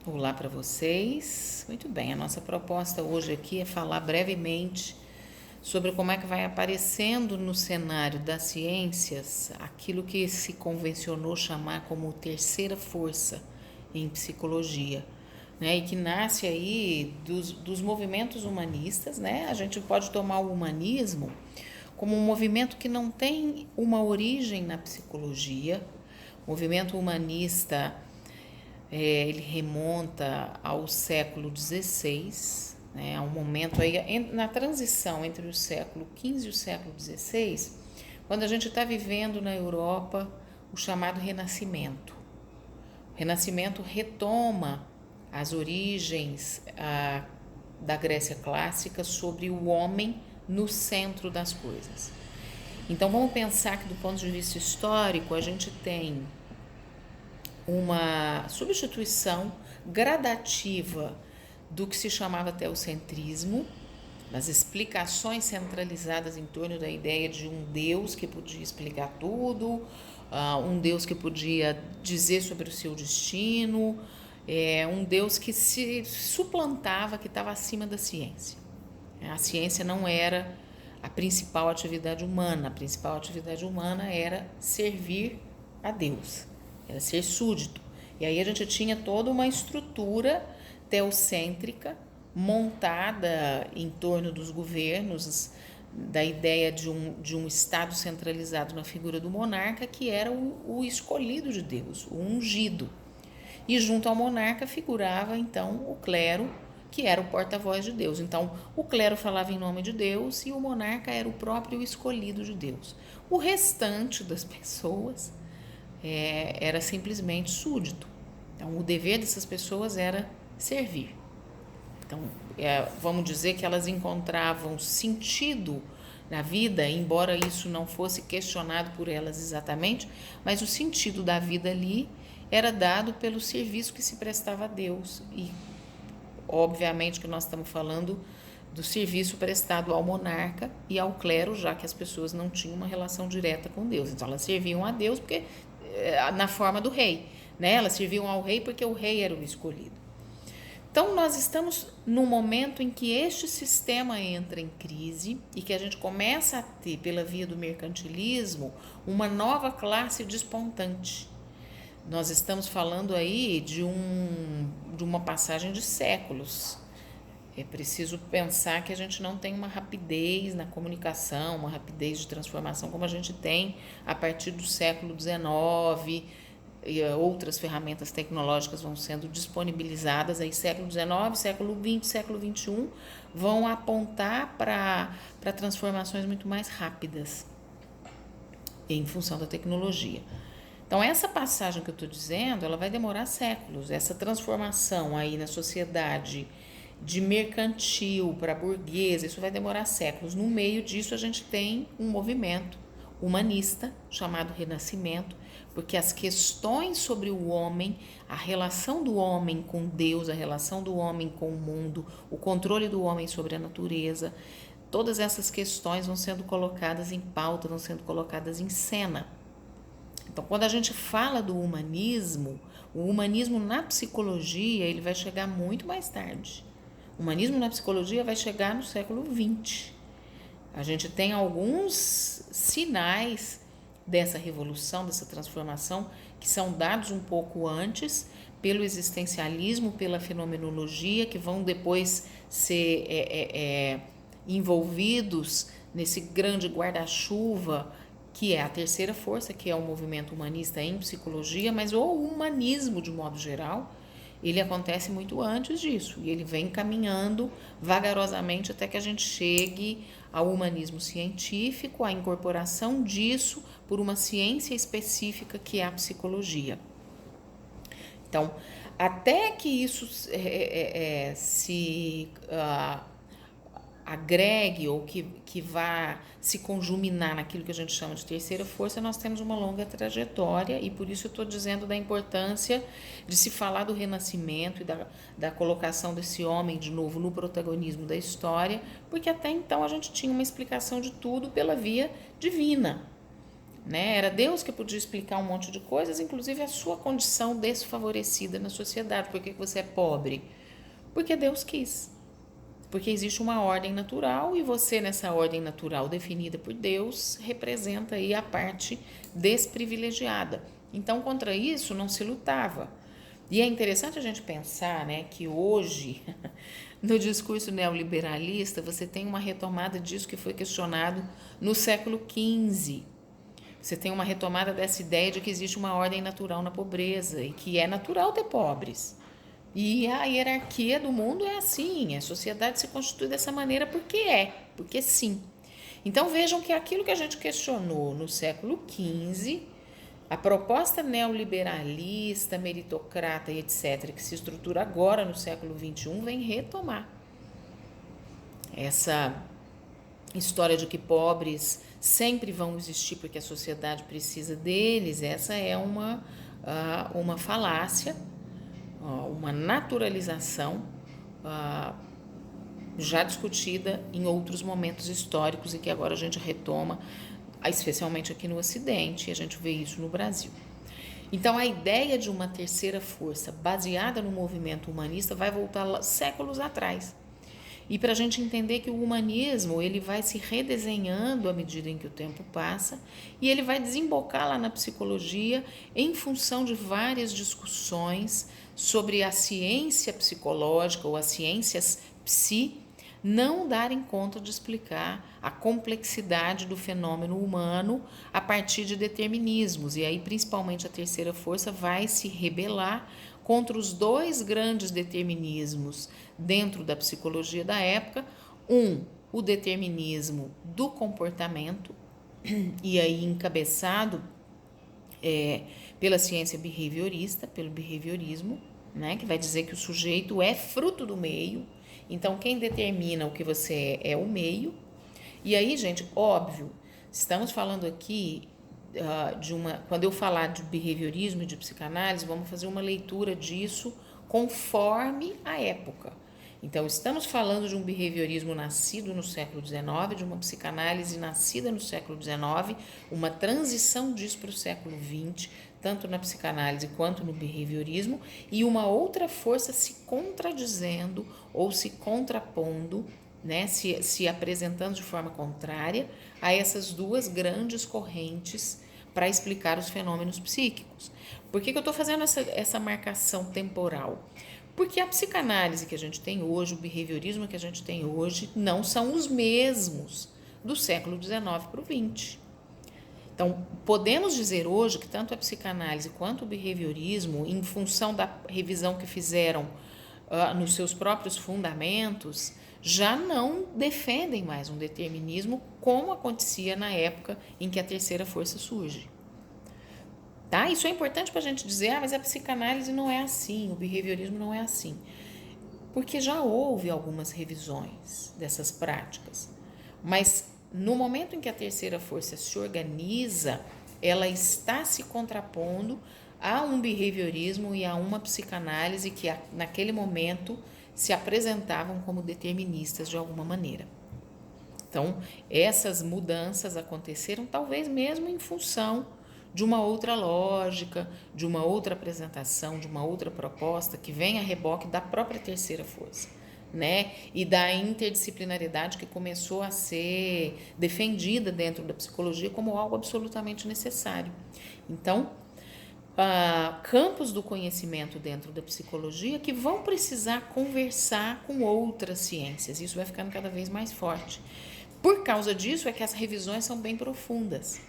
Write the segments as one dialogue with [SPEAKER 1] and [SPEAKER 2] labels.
[SPEAKER 1] Olá para vocês. Muito bem, a nossa proposta hoje aqui é falar brevemente sobre como é que vai aparecendo no cenário das ciências aquilo que se convencionou chamar como terceira força em psicologia, né? E que nasce aí dos movimentos humanistas, né? A gente pode tomar o humanismo como um movimento que não tem uma origem na psicologia. O movimento humanista ele remonta ao século XVI, né, a um momento aí na transição entre o século XV e o século XVI, quando a gente está vivendo na Europa o chamado Renascimento. O Renascimento retoma as origens da Grécia clássica sobre o homem no centro das coisas. Então vamos pensar que do ponto de vista histórico a gente tem uma substituição gradativa do que se chamava teocentrismo, das explicações centralizadas em torno da ideia de um Deus que podia explicar tudo, um Deus que podia dizer sobre o seu destino, um Deus que se suplantava, que estava acima da ciência. A ciência não era a principal atividade humana, a principal atividade humana era servir a Deus, era ser súdito. E aí a gente tinha toda uma estrutura teocêntrica montada em torno dos governos, da ideia de um Estado centralizado na figura do monarca, que era o escolhido de Deus, o ungido. E junto ao monarca figurava então o clero, que era o porta-voz de Deus. Então, o clero falava em nome de Deus e o monarca era o próprio escolhido de Deus. O restante das pessoas era simplesmente súdito. Então, o dever dessas pessoas era servir. Então, vamos dizer que elas encontravam sentido na vida, embora isso não fosse questionado por elas exatamente, mas o sentido da vida ali era dado pelo serviço que se prestava a Deus. E, obviamente, que nós estamos falando do serviço prestado ao monarca e ao clero, já que as pessoas não tinham uma relação direta com Deus. Então, elas serviam a Deus porque na forma do rei, né? Elas serviam ao rei porque o rei era o escolhido. Então, nós estamos num momento em que este sistema entra em crise e que a gente começa a ter, pela via do mercantilismo, uma nova classe despontante. Nós estamos falando aí de uma passagem de séculos. É preciso pensar que a gente não tem uma rapidez na comunicação, uma rapidez de transformação como a gente tem a partir do século XIX, e outras ferramentas tecnológicas vão sendo disponibilizadas, aí século XIX, século XX, século XXI, vão apontar para transformações muito mais rápidas em função da tecnologia. Então, essa passagem que eu estou dizendo, ela vai demorar séculos. Essa transformação aí na sociedade de mercantil para burguesa, isso vai demorar séculos. No meio disso, a gente tem um movimento humanista chamado Renascimento, porque as questões sobre o homem, a relação do homem com Deus, a relação do homem com o mundo, o controle do homem sobre a natureza, todas essas questões vão sendo colocadas em pauta, vão sendo colocadas em cena. Então, quando a gente fala do humanismo, o humanismo na psicologia, ele vai chegar muito mais tarde. O humanismo na psicologia vai chegar no século XX. A gente tem alguns sinais dessa revolução, dessa transformação, que são dados um pouco antes pelo existencialismo, pela fenomenologia, que vão depois ser envolvidos nesse grande guarda-chuva que é a terceira força, que é o movimento humanista em psicologia, mas o humanismo de modo geral, ele acontece muito antes disso e ele vem caminhando vagarosamente até que a gente chegue ao humanismo científico, à incorporação disso por uma ciência específica que é a psicologia. Então, até que isso se agregue ou que vá se conjuminar naquilo que a gente chama de terceira força, nós temos uma longa trajetória e por isso eu estou dizendo da importância de se falar do renascimento e da colocação desse homem de novo no protagonismo da história, porque até então a gente tinha uma explicação de tudo pela via divina. né? Era Deus que podia explicar um monte de coisas, inclusive a sua condição desfavorecida na sociedade. Por que você é pobre? Porque Deus quis. Porque existe uma ordem natural e você, nessa ordem natural definida por Deus, representa aí a parte desprivilegiada. Então, contra isso não se lutava. E é interessante a gente pensar, né, que hoje, no discurso neoliberalista, você tem uma retomada disso que foi questionado no século XV. Você tem uma retomada dessa ideia de que existe uma ordem natural na pobreza e que é natural ter pobres. E a hierarquia do mundo é assim, a sociedade se constitui dessa maneira porque sim. Então vejam que aquilo que a gente questionou no século XV, a proposta neoliberalista, meritocrata e etc., que se estrutura agora no século XXI, vem retomar essa história de que pobres sempre vão existir porque a sociedade precisa deles. Essa é uma falácia, uma naturalização já discutida em outros momentos históricos e que agora a gente retoma, especialmente aqui no Ocidente, e a gente vê isso no Brasil. Então, a ideia de uma terceira força baseada no movimento humanista vai voltar séculos atrás. E para a gente entender que o humanismo ele vai se redesenhando à medida em que o tempo passa e ele vai desembocar lá na psicologia em função de várias discussões sobre a ciência psicológica ou as ciências psi não darem conta de explicar a complexidade do fenômeno humano a partir de determinismos. E aí, principalmente, a terceira força vai se rebelar contra os dois grandes determinismos dentro da psicologia da época. O determinismo do comportamento, e aí encabeçado pela ciência behaviorista, pelo behaviorismo, né, que vai dizer que o sujeito é fruto do meio. Então, quem determina o que você é o meio. E aí, gente, óbvio, estamos falando aqui quando eu falar de behaviorismo e de psicanálise, vamos fazer uma leitura disso conforme a época. Então, estamos falando de um behaviorismo nascido no século XIX, de uma psicanálise nascida no século XIX, uma transição disso para o século XX, tanto na psicanálise quanto no behaviorismo, e uma outra força se contradizendo ou se contrapondo, né, se apresentando de forma contrária a essas duas grandes correntes para explicar os fenômenos psíquicos. Por que eu estou fazendo essa marcação temporal? Porque a psicanálise que a gente tem hoje, o behaviorismo que a gente tem hoje, não são os mesmos do século XIX para o XX. Então, podemos dizer hoje que tanto a psicanálise quanto o behaviorismo, em função da revisão que fizeram nos seus próprios fundamentos, já não defendem mais um determinismo como acontecia na época em que a terceira força surge. Tá? Isso é importante para a gente dizer, mas a psicanálise não é assim, o behaviorismo não é assim. Porque já houve algumas revisões dessas práticas. Mas no momento em que a terceira força se organiza, ela está se contrapondo a um behaviorismo e a uma psicanálise que naquele momento se apresentavam como deterministas de alguma maneira. Então, essas mudanças aconteceram talvez mesmo em função de uma outra lógica, de uma outra apresentação, de uma outra proposta que vem a reboque da própria terceira força, né? E da interdisciplinaridade que começou a ser defendida dentro da psicologia como algo absolutamente necessário. Então, campos do conhecimento dentro da psicologia que vão precisar conversar com outras ciências. Isso vai ficando cada vez mais forte. Por causa disso é que as revisões são bem profundas.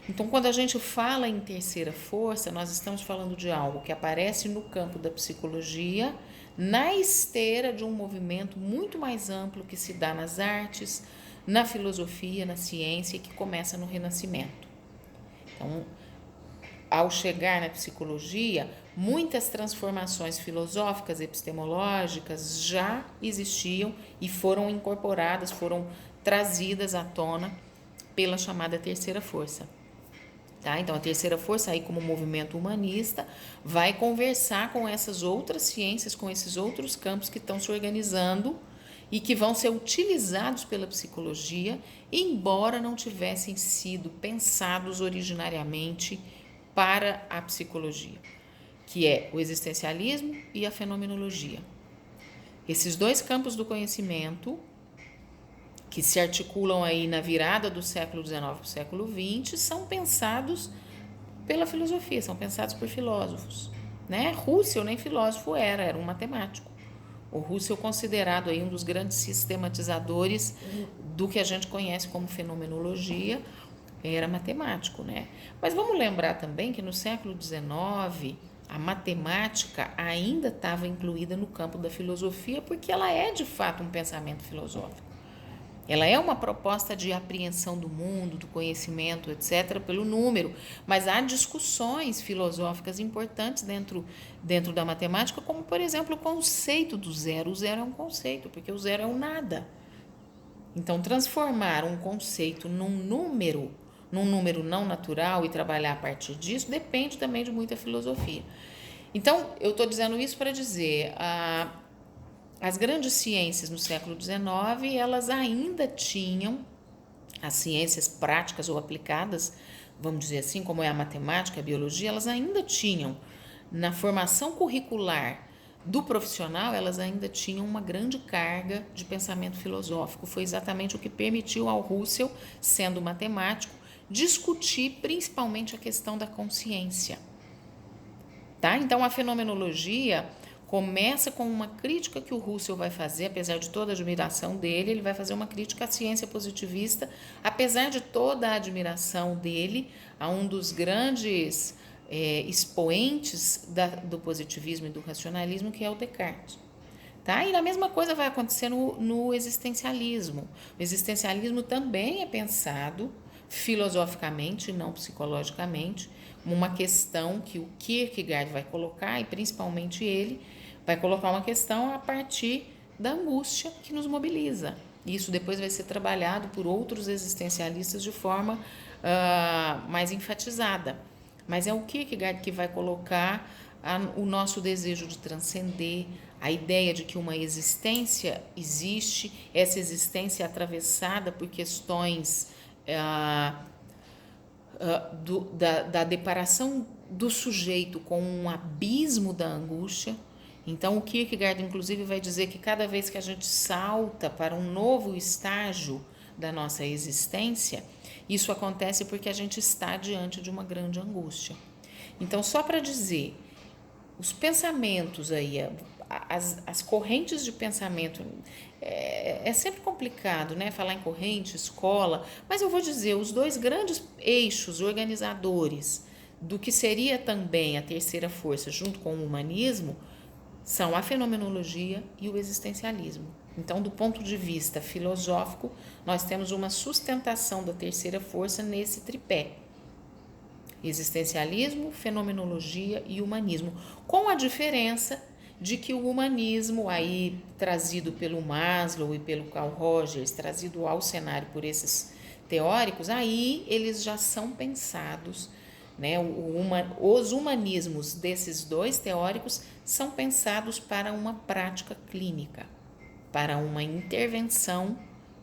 [SPEAKER 1] Então, quando a gente fala em terceira força, nós estamos falando de algo que aparece no campo da psicologia, na esteira de um movimento muito mais amplo que se dá nas artes, na filosofia, na ciência, e que começa no Renascimento. Então, ao chegar na psicologia, muitas transformações filosóficas, epistemológicas já existiam e foram incorporadas, foram trazidas à tona pela chamada terceira força. Tá? Então, a terceira força, aí como movimento humanista, vai conversar com essas outras ciências, com esses outros campos que estão se organizando e que vão ser utilizados pela psicologia, embora não tivessem sido pensados originariamente para a psicologia, que é o existencialismo e a fenomenologia. Esses dois campos do conhecimento, que se articulam aí na virada do século XIX para o século XX, são pensados pela filosofia, são pensados por filósofos, né? Russell nem filósofo era um matemático. O Russell é considerado aí um dos grandes sistematizadores do que a gente conhece como fenomenologia, era matemático, né? Mas vamos lembrar também que no século XIX a matemática ainda estava incluída no campo da filosofia, porque ela é de fato um pensamento filosófico. Ela é uma proposta de apreensão do mundo, do conhecimento, etc., pelo número, mas há discussões filosóficas importantes dentro da matemática, como, por exemplo, o conceito do zero. O zero é um conceito, porque o zero é o nada. Então, transformar um conceito num número não natural e trabalhar a partir disso, depende também de muita filosofia. Então, eu estou dizendo isso para dizer, as grandes ciências no século XIX, elas ainda tinham, as ciências práticas ou aplicadas, vamos dizer assim, como é a matemática, a biologia, elas ainda tinham, na formação curricular do profissional, elas ainda tinham uma grande carga de pensamento filosófico. Foi exatamente o que permitiu ao Russell, sendo matemático, discutir principalmente a questão da consciência. Tá? Então, a fenomenologia começa com uma crítica que o Russell vai fazer, apesar de toda a admiração dele, ele vai fazer uma crítica à ciência positivista, apesar de toda a admiração dele a um dos grandes expoentes do positivismo e do racionalismo, que é o Descartes. Tá? E a mesma coisa vai acontecer no existencialismo. O existencialismo também é pensado filosoficamente, não psicologicamente, uma questão que o Kierkegaard vai colocar, e principalmente ele, vai colocar uma questão a partir da angústia que nos mobiliza. Isso depois vai ser trabalhado por outros existencialistas de forma mais enfatizada. Mas é o Kierkegaard que vai colocar o nosso desejo de transcender, a ideia de que uma existência existe, essa existência é atravessada por questões da deparação do sujeito com um abismo da angústia. Então, o Kierkegaard, inclusive, vai dizer que cada vez que a gente salta para um novo estágio da nossa existência, isso acontece porque a gente está diante de uma grande angústia. Então, só para dizer, os pensamentos aí, as correntes de pensamento, é sempre complicado, né? Falar em corrente, escola, mas eu vou dizer, os dois grandes eixos organizadores do que seria também a terceira força, junto com o humanismo, são a fenomenologia e o existencialismo. Então, do ponto de vista filosófico, nós temos uma sustentação da terceira força nesse tripé: existencialismo, fenomenologia e humanismo, com a diferença de que o humanismo, aí trazido pelo Maslow e pelo Carl Rogers, trazido ao cenário por esses teóricos, aí eles já são pensados, né? Os humanismos desses dois teóricos são pensados para uma prática clínica, para uma intervenção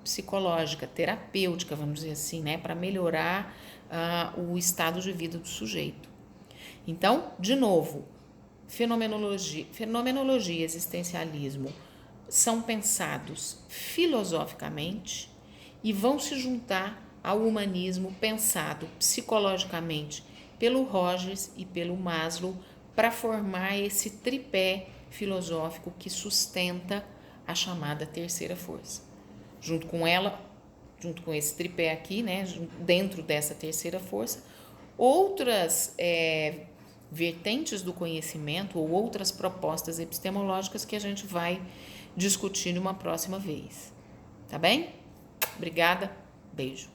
[SPEAKER 1] psicológica, terapêutica, vamos dizer assim, né? Para melhorar o estado de vida do sujeito. Então, de novo, fenomenologia e existencialismo são pensados filosoficamente e vão se juntar ao humanismo pensado psicologicamente pelo Rogers e pelo Maslow para formar esse tripé filosófico que sustenta a chamada terceira força. Junto com ela, junto com esse tripé aqui, né, dentro dessa terceira força, outras vertentes do conhecimento ou outras propostas epistemológicas que a gente vai discutir numa próxima vez. Tá bem? Obrigada, beijo.